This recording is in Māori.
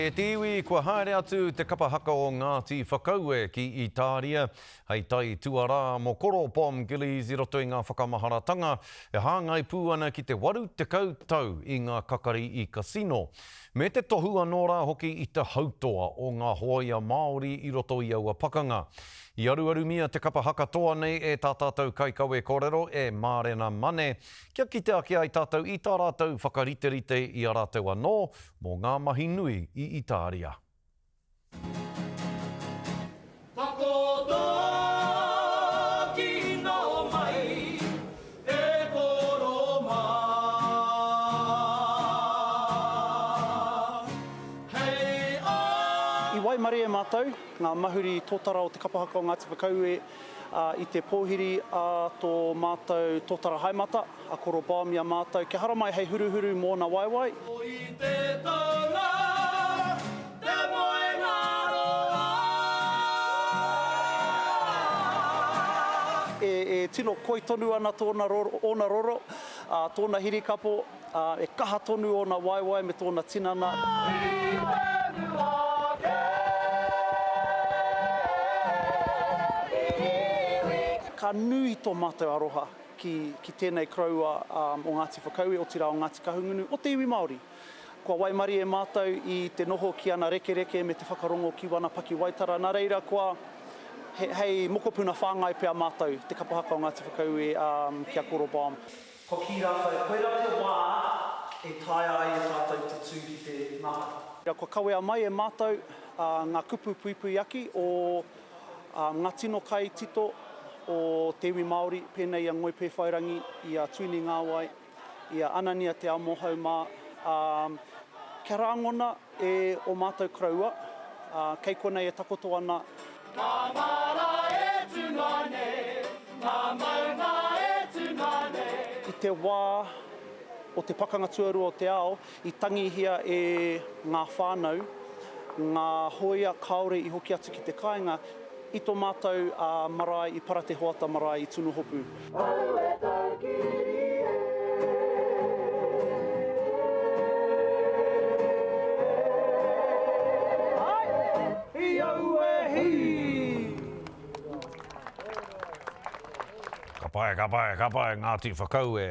E te iwi kua haere atu te kapahaka o Ngāti Whakaue ki Itāria. Hei tai tuara mo koro Palm Gillies I roto I ngā whakamaharatanga. E hāngai pū ana ki te 80 tau I ngā kakari I kasino. Me te tohu anō rā hoki I te hautoa o ngā hoia Māori I roto I aua pakanga. I aruaru mia te kapahaka toa nei e tā tātou kaikawe kōrero e Mārena Mane. Kia kite ake ai tātou I tā rātou whakariterite I a rātou anō mō ngā mahi nui I Itāria. I Waimare e mātou, ngā mahuri tōtara o te kapahaka o Ngāti Whakaue I te pōhiri a tō mātou tōtara haimata, a koro bāmi a mātou. Ke hara mai hei huruhuru mōna waiwai. I te taunga, te moenga roa. E tino koitonu ana tōna roro, tōna hirikapo, e kaha tonu ona waiwai me tōna tinana. Ka nui tō mātou aroha ki tēnei kraua o Ngāti Whakaue, o tira o Ngāti Kahungunu, o te iwi Māori. Kua Waimare e mātou I te noho ki ana reke me te whakarongo ki wana paki Waitara. Nā reira, kua hei mokopuna whāngai pia mātou, te kapahaka o Ngāti Whakaue kia koro bām. Ko ki rātou, koe rā te wā e tai ai e tātou te tū ki te ngāha. Kua kawea mai e mātou ngā kupu puipui aki o ngā tino kai tito, o te iwi Māori, pēnei a ngoi pēwhairangi, I a Tuini Ngāwai, I a Anania te Amohau mā. Kia rāngona e o mātou kraua, kei konei e takoto ana. Ngā mara e tūngane, ngā maunga e tūngane. I te wā o te pakanga tuarua o te ao, I tangihia e ngā whānau, ngā hoia kaore I hoki atu ki te kāinga, I tō mātou marae, I parate hoata marae I tunu hopu. Ka pai, Ngāti Whakaue.